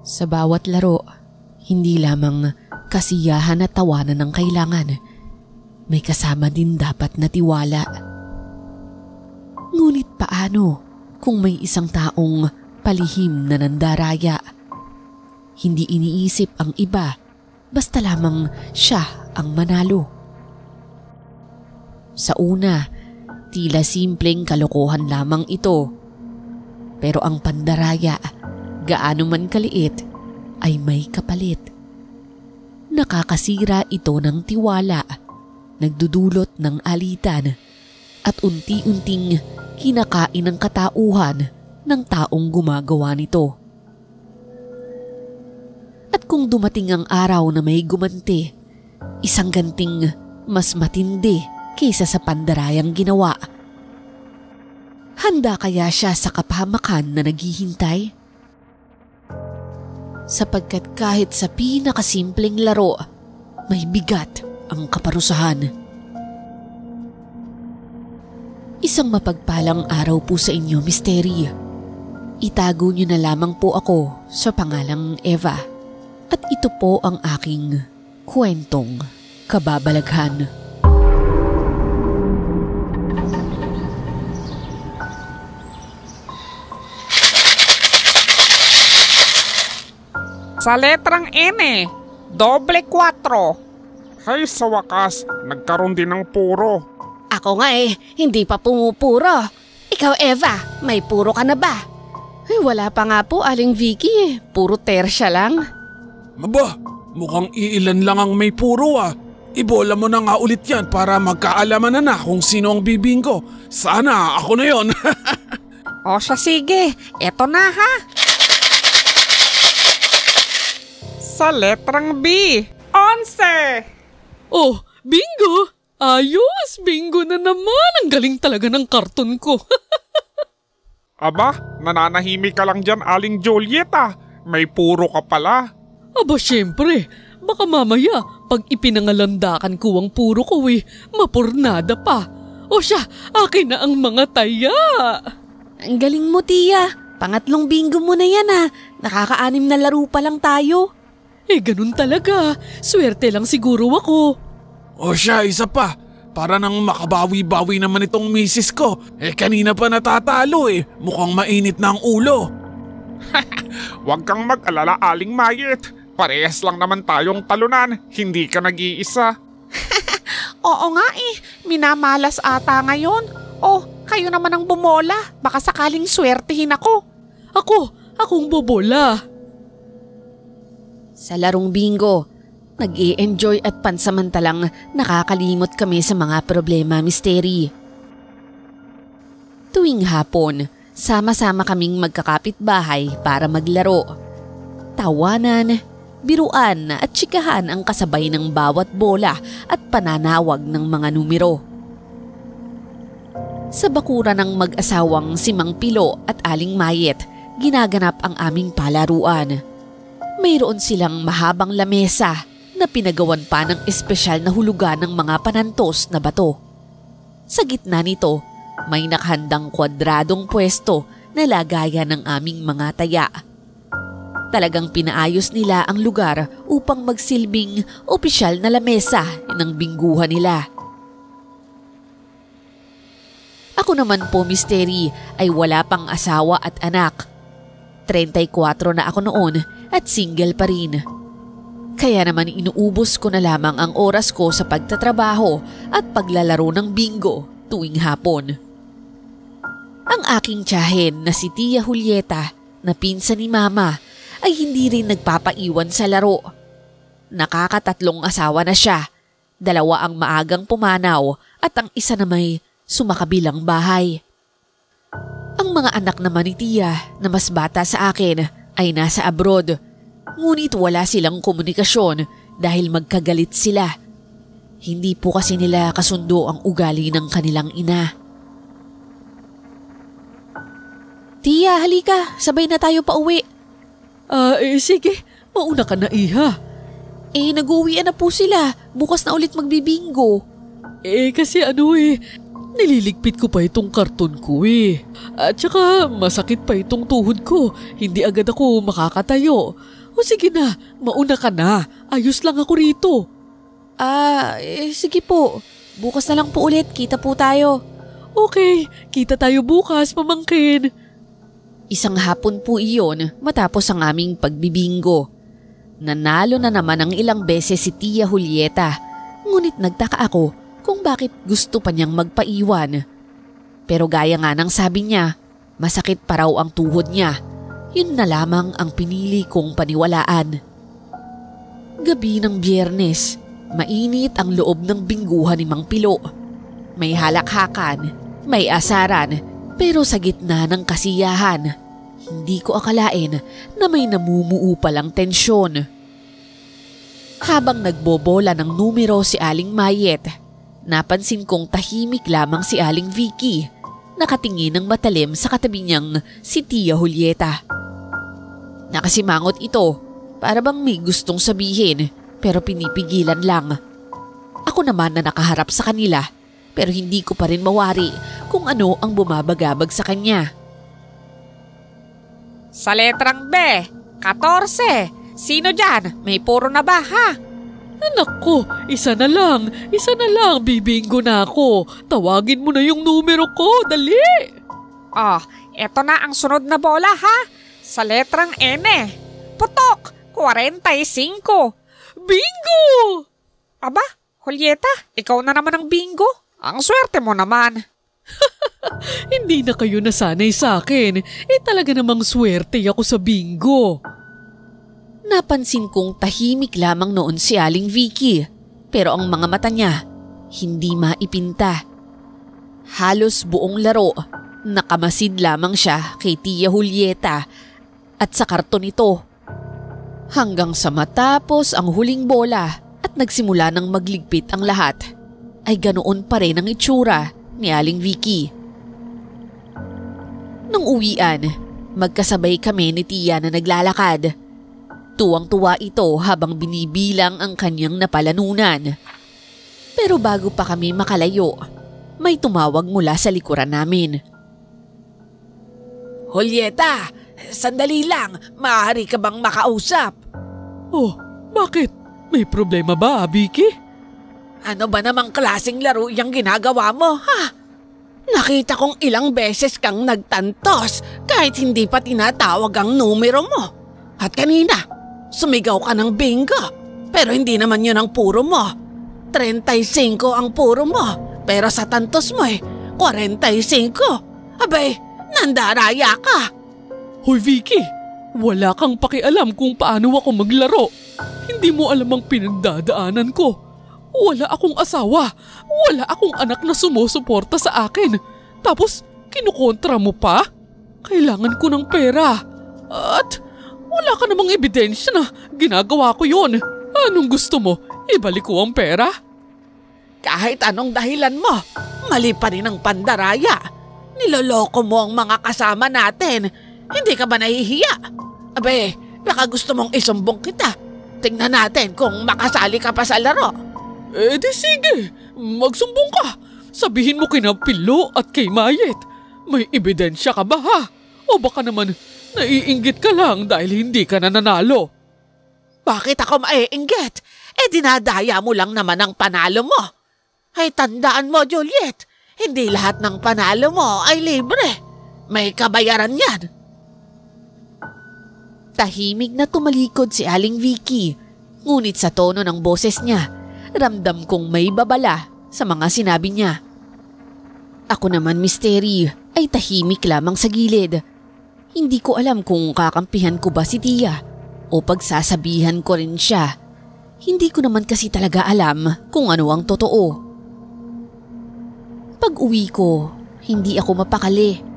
Sa bawat laro, hindi lamang kasiyahan at tawanan ang kailangan. May kasama din dapat na tiwala. Ngunit paano kung may isang taong palihim na nandaraya? Hindi iniisip ang iba, basta lamang siya ang manalo. Sa una, tila simpleng kalokohan lamang ito. Pero ang pandaraya, gaano man kaliit, ay may kapalit. Nakakasira ito ng tiwala, nagdudulot ng alitan, at unti-unting kinakain ng katauhan ng taong gumagawa nito. At kung dumating ang araw na may gumanti, isang ganting mas matindi kaysa sa pandarayang ginawa. Handa kaya siya sa kapahamakan na naghihintay? Sapagkat kahit sa pinakasimpleng laro, may bigat ang kaparusahan. Isang mapagpalang araw po sa inyo, Misteri. Itago niyo na lamang po ako sa pangalang Eva. At ito po ang aking kwentong kababalaghan. Sa letrang N, doble 4. Hay, sa wakas, nagkaroon din ng puro. Ako nga hindi pa pumupuro. Ikaw, Eva, may puro ka na ba? Ay, wala pa nga po, Aling Vicky. Puro tersya lang. Aba, mukhang iilan lang ang may puro ah. Ibola mo na nga ulit yan para magkaalaman na kung sino ang bibinggo. Sana ako na yon. O siya, sige, eto na ha. Sa letrang B, 11. Oh, bingo! Ayos! Bingo na naman! Ang galing talaga ng karton ko. Aba, nananahimik ka lang dyan, Aling Julieta. May puro ka pala. Aba, syempre. Baka mamaya, pag ipinangalandakan ko ang puro ko mapurnada pa. O siya, akin na ang mga taya. Ang galing mo, Tia. Pangatlong bingo mo na yan Nakaka-6 na laro pa lang tayo. Ganun talaga. Swerte lang siguro ako. O siya, isa pa. Para nang makabawi-bawi naman itong misis ko. Kanina pa natatalo Mukhang mainit na ang ulo. Huwag kang mag-alala, Aling Mayet. Parehas lang naman tayong talunan. Hindi ka nag-iisa. Oo nga minamalas ata ngayon. Kayo naman ang bumola. Baka sakaling swertihin ako. Akong bobola. Sa larong bingo, nag-i-enjoy at pansamantalang nakakalimot kami sa mga problema, Misteri. Tuwing hapon, sama-sama kaming magkakapitbahay para maglaro. Tawanan, biruan at tsikahan ang kasabay ng bawat bola at pananawag ng mga numero. Sa bakuran ng mag-asawang si Mang Pilo at Aling Mayet, ginaganap ang aming palaruan. Mayroon silang mahabang lamesa na pinagawan pa ng espesyal na hulugan ng mga panantos na bato. Sa gitna nito, may nakahandang kwadradong pwesto na lagayan ng aming mga taya. Talagang pinaayos nila ang lugar upang magsilbing opisyal na lamesa ng bingguhan nila. Ako naman po, Misteri, ay wala pang asawa at anak. 34 na ako noon at single pa rin. Kaya naman inuubos ko na lamang ang oras ko sa pagtatrabaho at paglalaro ng bingo tuwing hapon. Ang aking tiyahin na si Tia Julieta na pinsan ni Mama ay hindi rin nagpapaiwan sa laro. Nakakatatlong asawa na siya, 2 ang maagang pumanaw at ang isa na may sumakabilang bahay. Ang mga anak naman ni Tia na mas bata sa akin ay nasa abroad. Ngunit wala silang komunikasyon dahil magkagalit sila. Hindi po kasi nila kasundo ang ugali ng kanilang ina. Tia, halika. Sabay na tayo pa uwi. Sige. Mauna ka na, Iha. Nag-uwian na po sila. Bukas na ulit magbibingo. Kasi Nililigpit ko pa itong karton ko eh. At saka masakit pa itong tuhod ko. Hindi agad ako makakatayo. O sige na, mauna ka na. Ayos lang ako rito. Sige po. Bukas na lang po ulit. Kita po tayo. Okay, kita tayo bukas, pamangkin. Isang hapon po iyon matapos ang aming pagbibingo. Nanalo na naman ng ilang beses si Tia Julieta. Ngunit nagtaka ako kung bakit gusto pa niyang magpaiwan. Pero gaya nga ng sabi niya, masakit pa raw ang tuhod niya. Yun na lamang ang pinili kong paniwalaan. Gabi ng Biyernes, mainit ang loob ng bingguhan ni Mang Pilo. May halakhakan, may asaran, pero sa gitna ng kasiyahan, hindi ko akalain na may namumuo palang tensyon. Habang nagbobola ng numero si Aling Mayet, napansin kong tahimik lamang si Aling Vicky, nakatingin ng matalim sa katabi niyang si Tia Julieta. Nakasimangot ito, para bang may gustong sabihin pero pinipigilan lang. Ako naman na nakaharap sa kanila pero hindi ko pa rin mawari kung ano ang bumabagabag sa kanya. Sa letrang B, 14. Sino dyan? May puro na ba ha? Naku, isa na lang, bibinggo na ako. Tawagin mo na yung numero ko, dali! Eto na ang sunod na bola ha. Sa letrang N. Putok, 45. Bingo! Aba, Julieta, ikaw na naman ang bingo. Ang swerte mo naman. Hindi na kayo nasanay sa akin. Talaga namang swerte ako sa bingo. Napansin kong tahimik lamang noon si Aling Vicky, pero ang mga mata niya hindi maipinta. Halos buong laro, nakamasid lamang siya kay Tia Julieta at sa karton ito. Hanggang sa matapos ang huling bola at nagsimula ng magligpit ang lahat, ay ganoon pa rin ang itsura ni Aling Vicky. Nung uwian, magkasabay kami ni Tia na naglalakad. Tuwang-tuwa ito habang binibilang ang kanyang napalanunan. Pero bago pa kami makalayo, may tumawag mula sa likuran namin. Julieta, sandali lang. Maaari ka bang makausap? Oh, bakit? May problema ba, Vicky? Ano ba namang klaseng laro yung ginagawa mo, ha? Nakita kong ilang beses kang nagtantos kahit hindi pa tinatawag ang numero mo. At kanina, sumigaw ka ng bingo. Pero hindi naman yun ang puro mo. 35 ang puro mo. Pero sa tantos mo 45. Abay, nandaraya ka. Hoy Vicky, wala kang pakialam kung paano ako maglaro. Hindi mo alam ang pinagdadaanan ko. Wala akong asawa. Wala akong anak na sumusuporta sa akin. Tapos, kinukontra mo pa? Kailangan ko ng pera. At wala ka namang ebidensya na ginagawa ko yun. Anong gusto mo? Ibalik ko ang pera? Kahit anong dahilan mo, mali pa rin ang pandaraya. Niloloko mo ang mga kasama natin. Hindi ka ba nahihiya? Abe, baka gusto mong isumbong kita. Tingnan natin kung makasali ka pa sa laro. Di sige, magsumbong ka. Sabihin mo kina Pilo at kay Mayet. May ebidensya ka ba ha? O baka naman naiinggit ka lang dahil hindi ka nananalo? Bakit ako maiinggit? Dinadaya mo lang naman ang panalo mo. Ay tandaan mo, Juliet, hindi lahat ng panalo mo ay libre. May kabayaran yan. Tahimik na tumalikod si Aling Vicky, ngunit sa tono ng boses niya, ramdam kong may babala sa mga sinabi niya. Ako naman, Misteri, ay tahimik lamang sa gilid. Hindi ko alam kung kakampihan ko ba si Tia o pagsasabihan ko rin siya. Hindi ko naman kasi talaga alam kung ano ang totoo. Pag-uwi ko, hindi ako mapakali.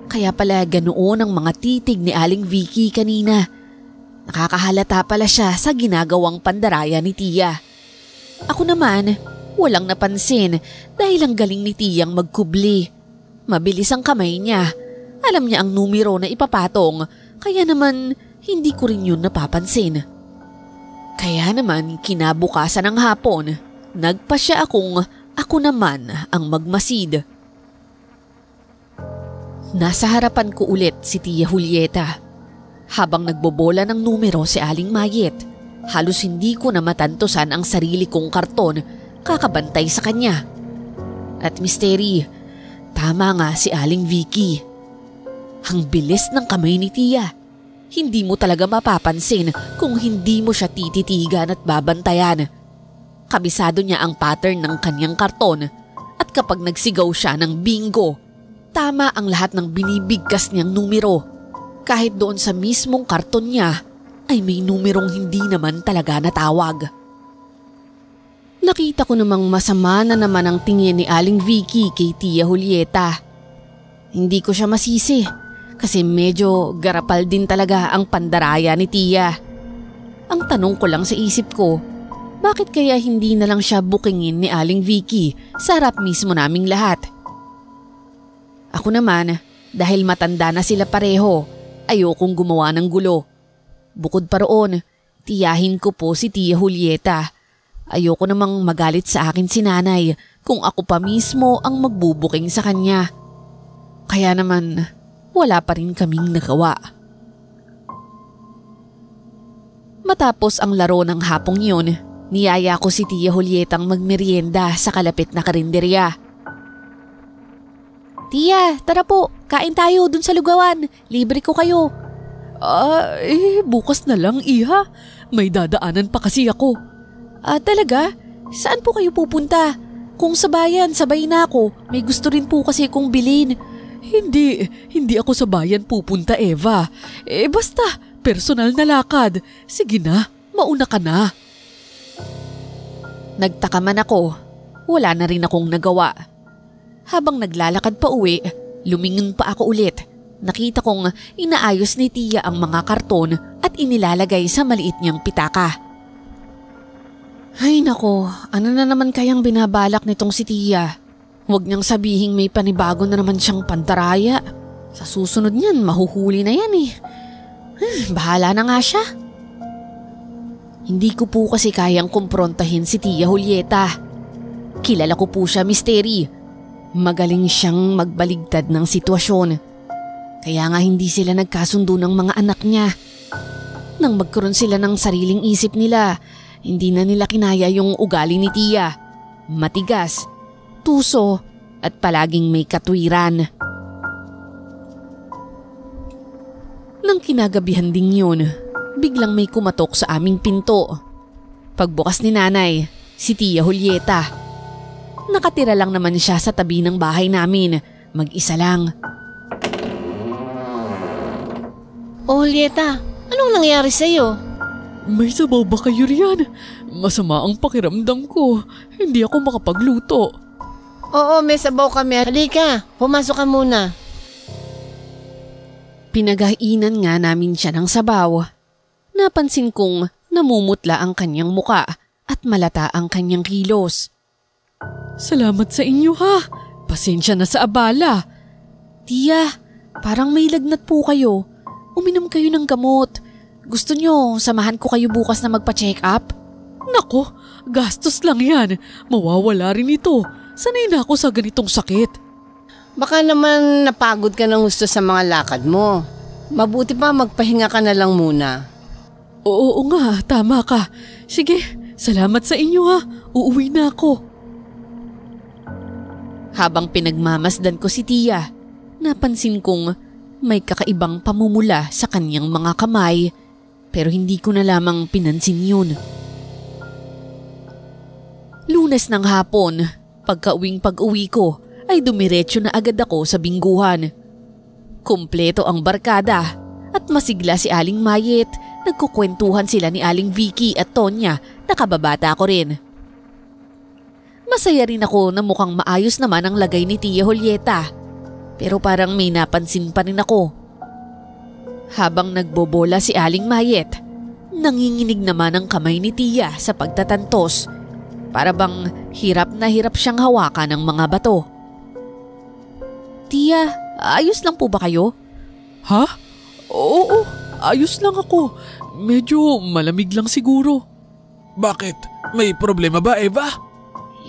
Kaya pala ganoon ang mga titig ni Aling Vicky kanina. Nakakahalata pala siya sa ginagawang pandaraya ni Tia. Ako naman, walang napansin dahil ang galing ni Tiyang magkubli. Mabilis ang kamay niya. Alam niya ang numero na ipapatong, kaya naman hindi ko rin yun napapansin. Kaya naman kinabukasan ng hapon, nagpa siya akong ako naman ang magmasid. Nasa harapan ko ulit si Tia Julieta. Habang nagbobola ng numero si Aling Mayet, halos hindi ko na matantosan ang sarili kong karton kakabantay sa kanya. At misteri, tama nga si Aling Vicky. Ang bilis ng kamay ni Tia. Hindi mo talaga mapapansin kung hindi mo siya tititigan at babantayan. Kabisado niya ang pattern ng kanyang karton at kapag nagsigaw siya ng bingo, tama ang lahat ng binibigkas niyang numero. Kahit doon sa mismong karton niya ay may numerong hindi naman talaga natawag. Nakita ko namang masama na naman ang tingin ni Aling Vicky kay Tia Julieta. Hindi ko siya masisi kasi medyo garapal din talaga ang pandaraya ni Tia. Ang tanong ko lang sa isip ko, bakit kaya hindi na lang siya bookingin ni Aling Vicky sa harap mismo naming lahat? Ako naman, dahil matanda na sila pareho, ayokong gumawa ng gulo. Bukod pa roon, tiyahin ko po si Tia Julieta. Ayoko namang magalit sa akin si nanay kung ako pa mismo ang magbubuking sa kanya. Kaya naman, wala pa rin kaming nagawa. Matapos ang laro ng hapong yun, niyaya ko si Tia Julietang magmerienda sa kalapit na karinderya. Tia, tara po, kain tayo dun sa lugawan. Libre ko kayo. Bukas na lang, Iha. May dadaanan pa kasi ako. Talaga? Saan po kayo pupunta? Kung sa bayan, sabay na ako. May gusto rin po kasi kong bilhin. Hindi ako sa bayan pupunta, Eva. Basta, personal na lakad. Sige na, mauna ka na. Nagtaka man ako. Wala na rin akong nagawa. Habang naglalakad pa uwi, lumingon pa ako ulit. Nakita kong inaayos ni Tia ang mga karton at inilalagay sa maliit niyang pitaka. Ay nako, ano na naman kayang binabalak nitong si Tia? Huwag niyang sabihing may panibago na naman siyang pantaraya. Sa susunod niyan, mahuhuli na yan eh. Bahala na nga siya. Hindi ko po kasi kayang kumprontahin si Tia Julieta. Kilala ko po siya, misteri. Magaling siyang magbaligtad ng sitwasyon. Kaya nga hindi sila nagkasundo ng mga anak niya. Nang magkaroon sila ng sariling isip nila, hindi na nila kinaya yung ugali ni Tia. Matigas, tuso at palaging may katwiran. Nang kinagabihan ding yun, biglang may kumatok sa aming pinto. Pagbukas ni nanay, si Tia Julieta. Nakatira lang naman siya sa tabi ng bahay namin, mag-isa lang. Julieta, anong nangyari sa'yo? May sabaw ba kayo riyan? Masama ang pakiramdam ko. Hindi ako makapagluto. Oo, may sabaw kami. Halika, pumasok ka muna. Pinagainan nga namin siya ng sabaw. Napansin kong namumutla ang kanyang muka at malata ang kanyang kilos. Salamat sa inyo ha. Pasensya na sa abala. Tia, parang may lagnat po kayo. Uminom kayo ng gamot. Gusto nyo, samahan ko kayo bukas na magpa-check up? Nako, gastos lang yan. Mawawala rin ito. Sanay na ako sa ganitong sakit. Baka naman napagod ka ng gusto sa mga lakad mo. Mabuti pa magpahinga ka na lang muna. Oo nga, tama ka. Sige, salamat sa inyo ha. Uuwi na ako. Habang pinagmamasdan ko si Tia, napansin kong may kakaibang pamumula sa kanyang mga kamay pero hindi ko na lamang pinansin yun. Lunes ng hapon, pag-uwi ko ay dumiretso na agad ako sa bingguhan. Kumpleto ang barkada at masigla si Aling Mayet. Nagkukwentuhan sila ni Aling Vicky at Tonya, nakababata ko rin. Masaya rin ako na mukhang maayos naman ang lagay ni Tia Julieta. Pero parang may napansin pa rin ako. Habang nagbobola si Aling Mayet, nanginginig naman ang kamay ni Tia sa pagtatantos. Para bang hirap na hirap siyang hawakan ng mga bato. Tia, ayos lang po ba kayo? Ha? Oo, ayos lang ako. Medyo malamig lang siguro. Bakit? May problema ba, Eva?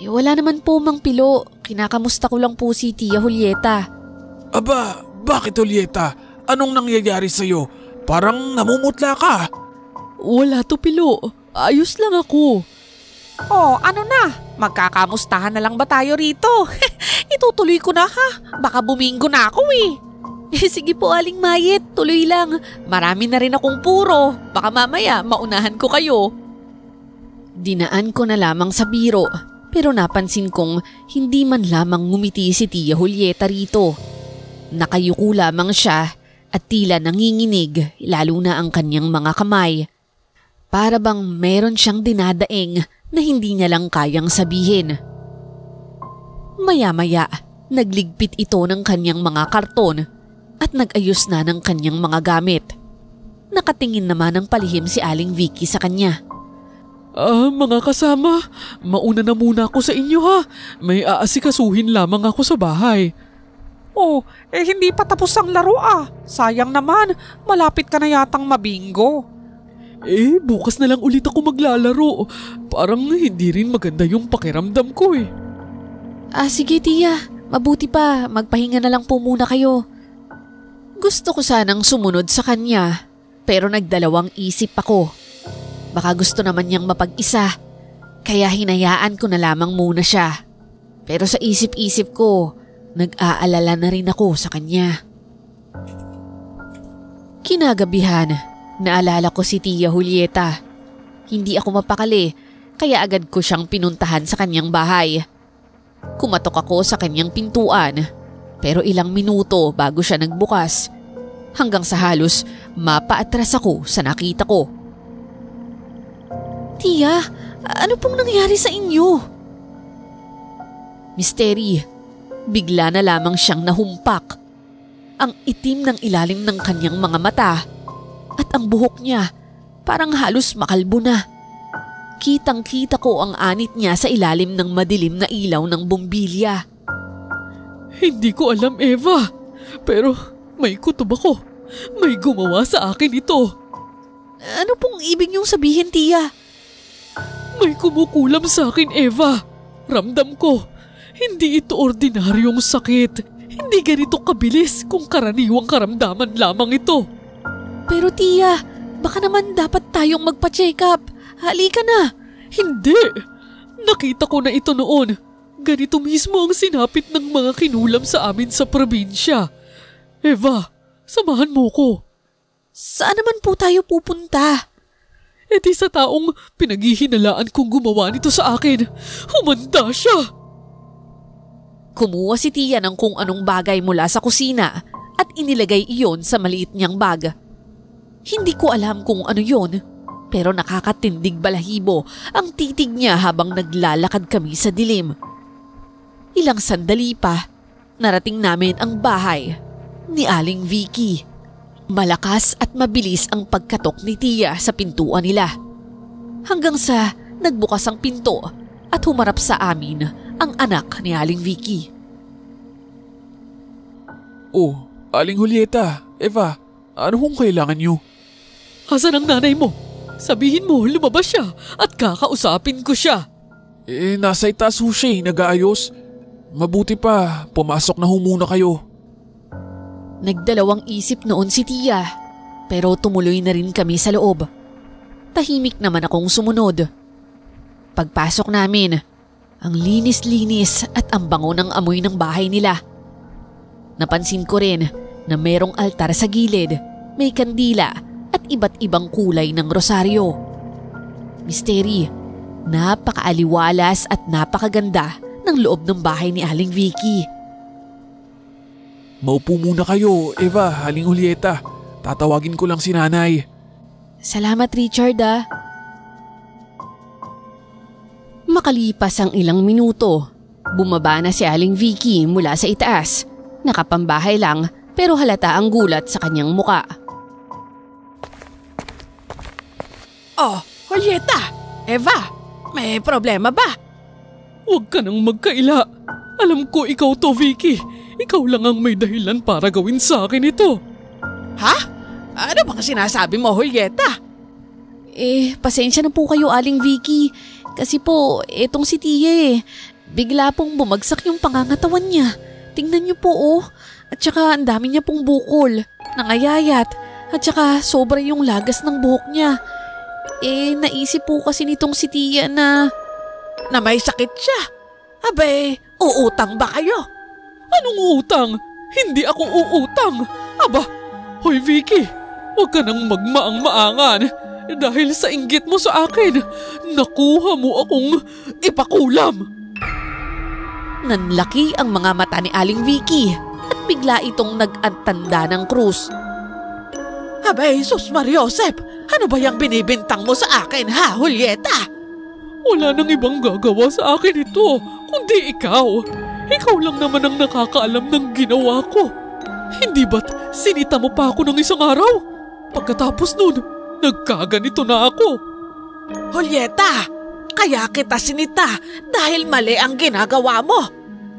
Wala naman po, Mang Pilo. Kinakamusta ko lang po si Tia Julieta. Aba, bakit Julieta? Anong nangyayari sa'yo? Parang namumutla ka. Wala to, Pilo. Ayos lang ako. Oh, ano na? Magkakamustahan na lang ba tayo rito? Itutuloy ko na ha. Baka buminggo na ako eh. Sige po, Aling Mayet. Tuloy lang. Marami na rin akong puro. Baka mamaya maunahan ko kayo. Dinaan ko na lamang sa biro. Pero napansin kong hindi man lamang ngumiti si Tia Julieta rito. Nakayuko lamang siya at tila nanginginig, lalo na ang kanyang mga kamay. Para bang meron siyang dinadaing na hindi niya lang kayang sabihin. Maya-maya, nagligpit ito ng kanyang mga karton at nag-ayos na ng kanyang mga gamit. Nakatingin naman ng palihim si Aling Vicky sa kanya. Mga kasama, mauna na muna ako sa inyo ha. May aasikasuhin lamang ako sa bahay. Oh, hindi pa tapos ang laro ah. Sayang naman, malapit ka na yatang mabingo. Bukas na lang ulit ako maglalaro. Parang hindi rin maganda yung pakiramdam ko eh. Sige Tia, mabuti pa, magpahinga na lang po muna kayo. Gusto ko sanang sumunod sa kanya, pero nagdalawang isip ako. Baka gusto naman niyang mapag-isa, kaya hinayaan ko na lamang muna siya. Pero sa isip-isip ko, nag-aalala na rin ako sa kanya. Kinagabihan, naalala ko si Tia Julieta. Hindi ako mapakali, kaya agad ko siyang pinuntahan sa kanyang bahay. Kumatok ako sa kanyang pintuan, pero ilang minuto bago siya nagbukas. Hanggang sa halos mapaatras ako sa nakita ko. Tia, ano pong nangyari sa inyo? Misteri, bigla na lamang siyang nahumpak. Ang itim ng ilalim ng kanyang mga mata at ang buhok niya parang halos makalbo na. Kitang-kita ko ang anit niya sa ilalim ng madilim na ilaw ng bombilya. Hindi ko alam, Eva. Pero may kutob ako. May gumawa sa akin ito. Ano pong ibig niyong sabihin, Tia? May kumukulam sa akin, Eva. Ramdam ko, hindi ito ordinaryong sakit. Hindi ganito kabilis kung karaniwang karamdaman lamang ito. Pero Tia, baka naman dapat tayong magpa-check up. Halika na. Hindi. Nakita ko na ito noon. Ganito mismo ang sinapit ng mga kinulam sa amin sa probinsya. Eva, samahan mo ko. Saan naman po tayo pupunta? Di sa taong pinaghihinalaan kong gumawa nito sa akin. Humanda siya. Kumuha si Tia ng kung anong bagay mula sa kusina at inilagay iyon sa maliit niyang bag. Hindi ko alam kung ano yon, pero nakakatindig balahibo ang titig niya habang naglalakad kami sa dilim. Ilang sandali pa, narating namin ang bahay ni Aling Vicky. Malakas at mabilis ang pagkatok ni Tia sa pintuan nila. Hanggang sa nagbukas ang pinto at humarap sa amin ang anak ni Aling Vicky. Oh, Aling Julieta, Eva, ano kung kailangan niyo? Asan ang nanay mo? Sabihin mo lumabas siya at kakausapin ko siya. Nasa itaas ho siya nag-aayos. Mabuti pa, pumasok na ho muna kayo. Nagdalawang isip noon si Tia, pero tumuloy na rin kami sa loob. Tahimik naman akong sumunod. Pagpasok namin, ang linis-linis at ang bango ng amoy ng bahay nila. Napansin ko rin na merong altar sa gilid, may kandila at iba't ibang kulay ng rosaryo. Misteri, napakaaliwalas at napakaganda ng loob ng bahay ni Aling Vicky. Maupo muna kayo, Eva, Aling Julieta. Tatawagin ko lang si nanay. Salamat, Richard ah. Makalipas ang ilang minuto, bumaba na si Aling Vicky mula sa itaas. Nakapambahay lang pero halata ang gulat sa kanyang muka. Oh, Julieta, Eva, may problema ba? Huwag ka nang magkaila. Alam ko ikaw to, Vicky. Ikaw lang ang may dahilan para gawin sa akin ito. Ha? Ano bang sinasabi mo, Julieta? Pasensya na po kayo, Aling Vicky. Kasi po, etong si Tia bigla pong bumagsak yung pangangatawan niya. Tingnan niyo po At saka ang dami niya pong bukol, nangayayat, at saka sobra yung lagas ng buhok niya. Naisip po kasi nitong si Tia na may sakit siya. Abay, uutang ba kayo? Anong utang? Hindi ako uutang. Aba, hoy Vicky, huwag ka nang magmaang-maangan. Dahil sa inggit mo sa akin, nakuha mo akong ipakulam. Nanlaki ang mga mata ni Aling Vicky at bigla itong nag-antanda ng krus. Abay, Sus Mariosep, ano ba yung binibintang mo sa akin ha, Julieta? Wala nang ibang gagawa sa akin ito, kundi ikaw. Ikaw lang naman ang nakakaalam ng ginawa ko. Hindi ba't sinita mo pa ako ng isang araw? Pagkatapos nun, nagkaganito na ako. Julieta, kaya kita sinita dahil mali ang ginagawa mo.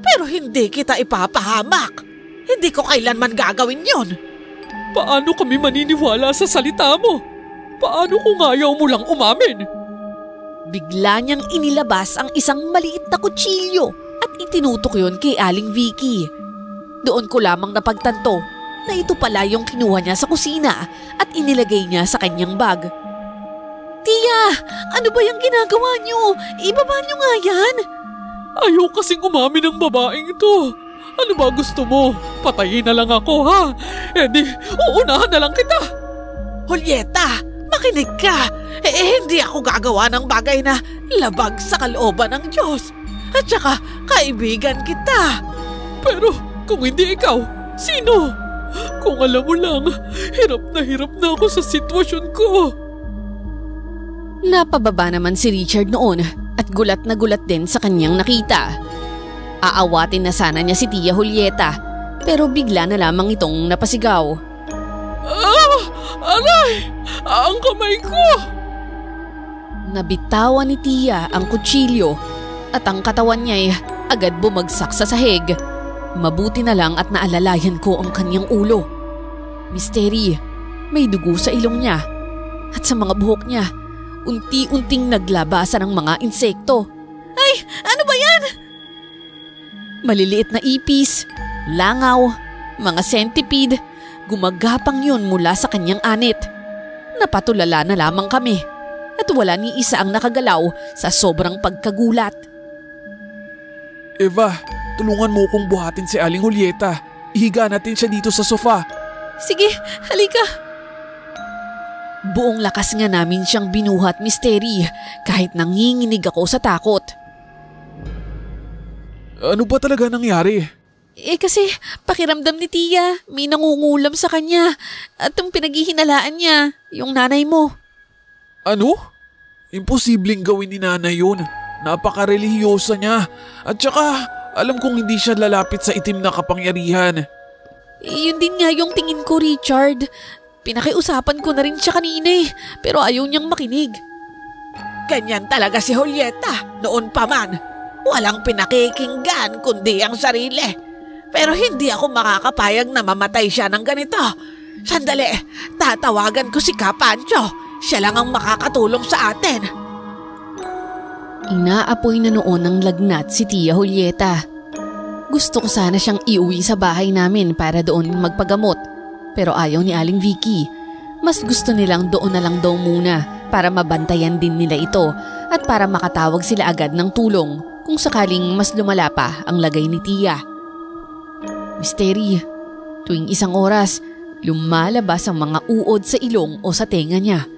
Pero hindi kita ipapahamak. Hindi ko kailanman gagawin yon. Paano kami maniniwala sa salita mo? Paano kung ayaw mo lang umamin? Bigla niyang inilabas ang isang maliit na kutsilyo at itinutok yon kay Aling Vicky. Doon ko lamang napagtanto na ito pala yung kinuha niya sa kusina at inilagay niya sa kanyang bag. Tia, ano ba yung ginagawa niyo? Ibaba niyo nga yan. Ayaw kasing umamin ng babaeng ito. Ano ba gusto mo? Patayin na lang ako ha? Di, uunahan na lang kita. Julieta, makinig ka. Hindi ako gagawa ng bagay na labag sa kalooban ng Diyos. At saka, kaibigan kita. Pero kung hindi ikaw, sino? Kung alam mo lang, hirap na ako sa sitwasyon ko. Napababa naman si Richard noon at gulat na gulat din sa kanyang nakita. Aawatin na sana niya si Tia Julieta pero bigla na lamang itong napasigaw. Aray! Ang kamay ko! Nabitawan ni Tia ang kutsilyo at ang katawan niya ay agad bumagsak sa sahig. Mabuti na lang at naalalayan ko ang kanyang ulo. Misteri, may dugo sa ilong niya at sa mga buhok niya, unti-unting naglabasan ng mga insekto. Ay, ano ba yan? Maliliit na ipis, langaw, mga centipede, gumagapang yun mula sa kanyang anit. Napatulala na lamang kami at wala ni isa ang nakagalaw sa sobrang pagkagulat. Eva, tulungan mo kong buhatin si Aling Julieta. Ihiga natin siya dito sa sofa. Sige, halika. Buong lakas nga namin siyang binuhat, Misteri, kahit nanginginig ako sa takot. Ano ba talaga nangyari? Kasi pakiramdam ni Tia, may nangungulam sa kanya at ang pinaghihinalaan niya, yung nanay mo. Ano? Imposibleng gawin ni nanay yun. Napaka-relihiyosa niya. At saka, alam kong hindi siya lalapit sa itim na kapangyarihan. Yun din nga yung tingin ko, Richard. Pinakiusapan ko na rin siya kanina pero ayaw niyang makinig. Ganyan talaga si Julieta, noon pa man. Walang pinakikinggan kundi ang sarili. Pero hindi ako makakapayag na mamatay siya ng ganito. Sandali, tatawagan ko si Kapancho. Siya lang ang makakatulong sa atin. Inaapoy na noon ng lagnat si Tia Julieta. Gusto ko sana siyang iuwi sa bahay namin para doon magpagamot. Pero ayaw ni Aling Vicky. Mas gusto nilang doon na lang daw muna para mabantayan din nila ito at para makatawag sila agad ng tulong kung sakaling mas lumala pa ang lagay ni Tia. Misteri, tuwing isang oras, lumalabas ang mga uod sa ilong o sa tenga niya.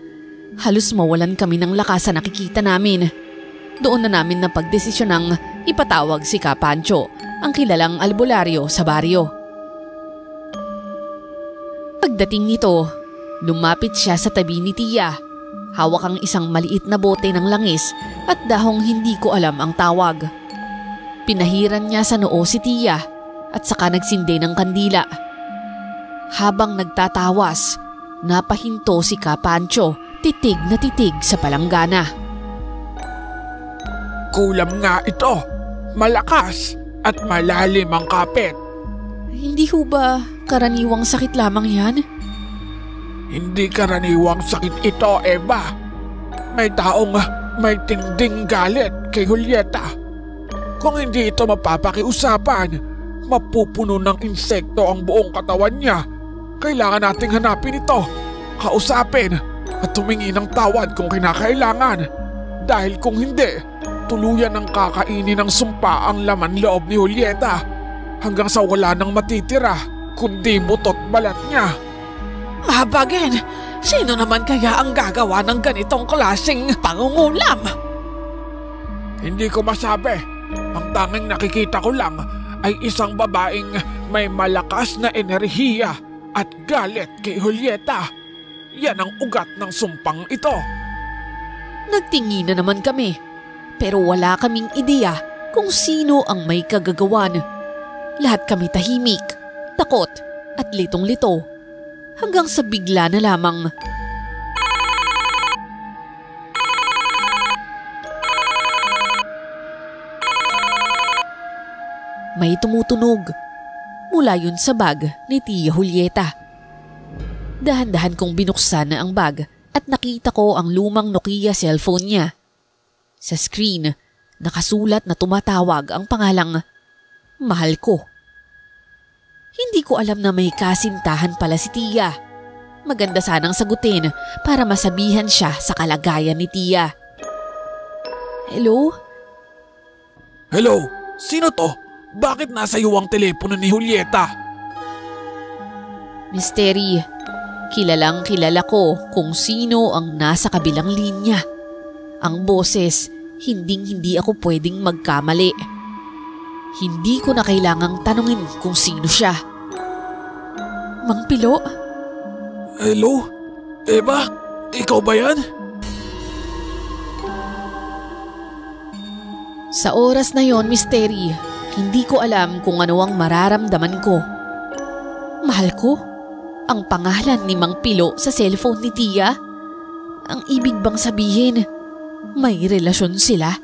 Halos mawalan kami ng lakas sa nakikita namin. Doon na namin napagdesisyon ng ipatawag si Kapancho, ang kilalang albularyo sa baryo. Pagdating nito, lumapit siya sa tabi ni Tia. Hawak ang isang maliit na bote ng langis at dahong hindi ko alam ang tawag. Pinahiran niya sa noo si Tia at saka nagsindi ng kandila. Habang nagtatawas, napahinto si Kapancho, titig na titig sa palanggana. Kulam nga ito. Malakas at malalim ang kapit. Hindi ho ba karaniwang sakit lamang yan? Hindi karaniwang sakit ito, Eva. May taong may tinding galit kay Julieta. Kung hindi ito mapapakiusapan, mapupuno ng insekto ang buong katawan niya. Kailangan nating hanapin ito, kausapin at humingi ng tawad kung kinakailangan. Dahil kung hindi, tuluyan ng kakainin ng sumpa ang laman loob ni Julieta hanggang sa wala nang matitira kundi butot balat niya. Mabagin, sino naman kaya ang gagawa ng ganitong klaseng pangungulam? Hindi ko masabi. Ang tanging nakikita ko lang ay isang babaeng may malakas na enerhiya at galit kay Julieta. Yan ang ugat ng sumpang ito. Nagtingin na naman kami, pero wala kaming ideya kung sino ang may kagagawan. Lahat kami tahimik, takot at litong-lito hanggang sa bigla na lamang. May tumutunog mula yun sa bag ni Tia Julieta. Dahan-dahan kong binuksan na ang bag at nakita ko ang lumang Nokia cellphone niya. Sa screen, nakasulat na tumatawag ang pangalang Mahal Ko. Hindi ko alam na may kasintahan pala si Tia. Maganda sanang sagutin para masabihan siya sa kalagayan ni Tia. Hello? Hello? Sino to? Bakit nasa iyo ang telepono ni Julieta? Mystery, kilalang kilala ko kung sino ang nasa kabilang linya. Ang boses, hindi ako pwedeng magkamali. Hindi ko na kailangang tanungin kung sino siya. Mang Pilo? Hello? Eva? Ikaw ba yan? Sa oras na yon, Mystery, hindi ko alam kung ano ang mararamdaman ko. Mahal ko? Ang pangalan ni Mang Pilo sa cellphone ni Tia? Ang ibig bang sabihin, may relasyon sila?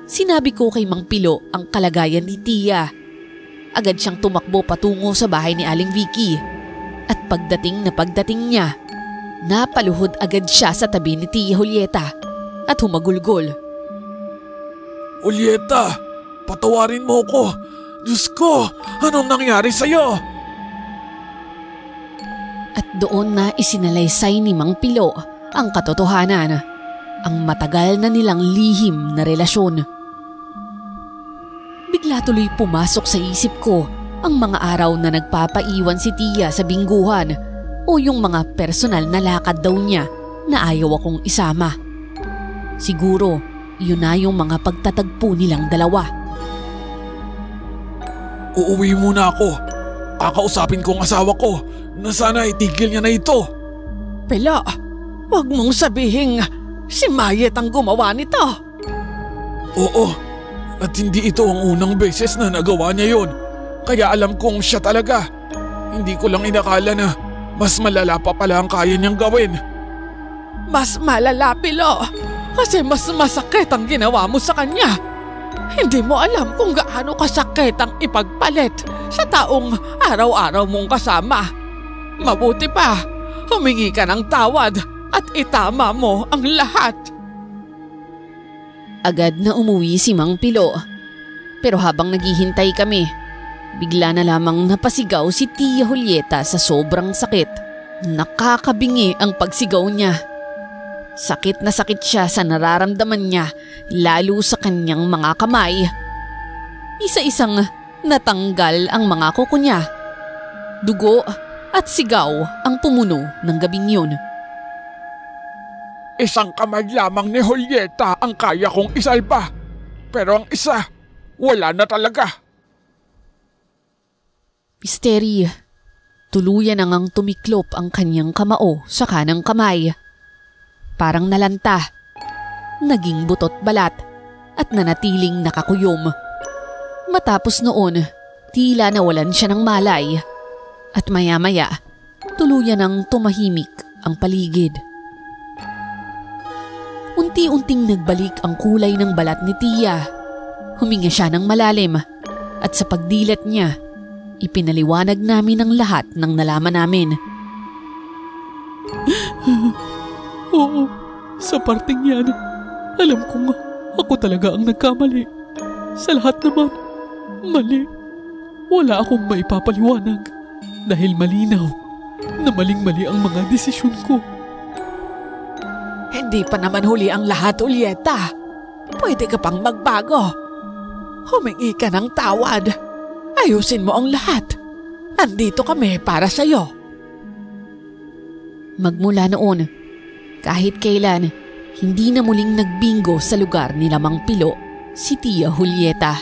Sinabi ko kay Mang Pilo ang kalagayan ni Tia. Agad siyang tumakbo patungo sa bahay ni Aling Vicky. At pagdating niya, napaluhod agad siya sa tabi ni Tia Julieta at humagulgol. Julieta, patawarin mo ko. Diyos ko, anong nangyari sa'yo? At doon na isinalaysay ni Mang Pilo ang katotohanan, ang matagal na nilang lihim na relasyon. Bigla tuloy pumasok sa isip ko ang mga araw na nagpapaiwan si Tia sa bingguhan o yung mga personal na lakad daw niya na ayaw akong isama. Siguro, yun na yung mga pagtatagpo nilang dalawa. Uuwi muna ako. Kakausapin ko ang asawa ko na sana itigil niya na ito. Pilo, wag mong sabihing si Mayet ang gumawa nito. Oo, at hindi ito ang unang beses na nagawa niya yun. Kaya alam kong siya talaga. Hindi ko lang inakala na mas malala pa pala ang kaya niyang gawin. Mas malala, Pilo, kasi mas masakit ang ginawa mo sa kanya. Hindi mo alam kung gaano kasakit ang ipagpalit sa taong araw-araw mong kasama. Mabuti pa, humingi ka ng tawad at itama mo ang lahat. Agad na umuwi si Mang Pilo. Pero habang naghihintay kami, bigla na lamang napasigaw si Tia Julieta sa sobrang sakit. Nakakabingi ang pagsigaw niya. Sakit na sakit siya sa nararamdaman niya, lalo sa kanyang mga kamay. Isa-isang natanggal ang mga kuko niya. Dugo at sigaw ang pumuno ng gabing yun. Isang kamay lamang ni Julieta ang kaya kong isalba. Pero ang isa, wala na talaga. Mystery, tuluyan nang tumiklop ang kanyang kamao sa kanang kamay. Parang nalanta, naging butot balat at nanatiling nakakuyom. Matapos noon, tila nawalan siya ng malay at maya-maya tuluyan nang tumahimik ang paligid. Unti-unting nagbalik ang kulay ng balat ni Tia. Huminga siya ng malalim at sa pagdilat niya, ipinaliwanag namin ang lahat ng nalaman namin. Oo, Sa parteng yan, alam kong ako talaga ang nagkamali. Sa lahat naman, mali. Wala akong maipapaliwanag dahil malinaw na maling-mali ang mga desisyon ko. Hindi pa naman huli ang lahat, Julieta. Pwede ka pang magbago. Humingi ka ng tawad. Ayusin mo ang lahat. Andito kami para sa'yo. Magmula noon, kahit kailan, hindi na muling nagbingo sa lugar ni Mang Pilo si Tia Julieta.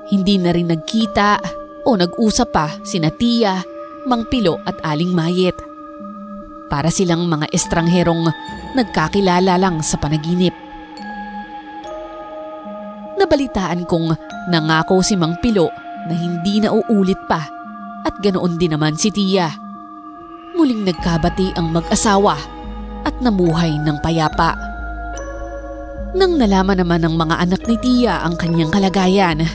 Hindi na rin nagkita o nag-usap pa sina Tia, Mang Pilo at Aling Mayet. Para silang mga estrangherong nagkakilala lang sa panaginip. Nabalitaan kong nangako si Mang Pilo na hindi na uulit pa at ganoon din naman si Tia. Muling nagkabati ang mag-asawa at namuhay ng payapa. Nang nalaman naman ng mga anak ni Tia ang kanyang kalagayan,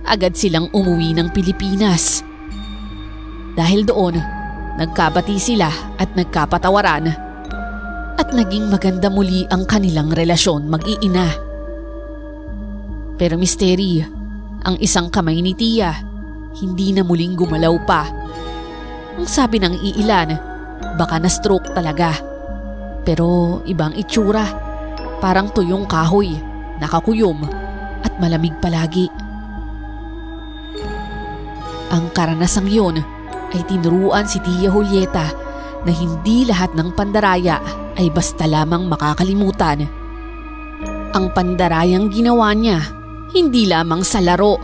agad silang umuwi ng Pilipinas. Dahil doon, nagkabati sila at nagkapatawaran at naging maganda muli ang kanilang relasyon mag-iina. Pero misteri, ang isang kamay ni Tia hindi na muling gumalaw pa. Ang sabi ng iilan, baka na-stroke talaga. Pero ibang itsura, parang tuyong kahoy, nakakuyom at malamig palagi. Ang karanasang yun ay tinuruan si Tia Julieta na hindi lahat ng pandaraya ay basta lamang makakalimutan. Ang pandarayang ginawa niya, hindi lamang sa laro,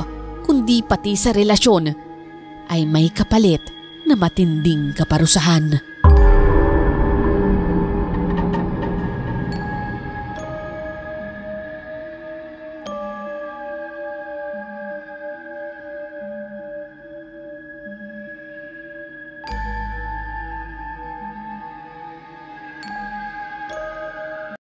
kundi pati sa relasyon, ay may kapalit na matinding kaparusahan.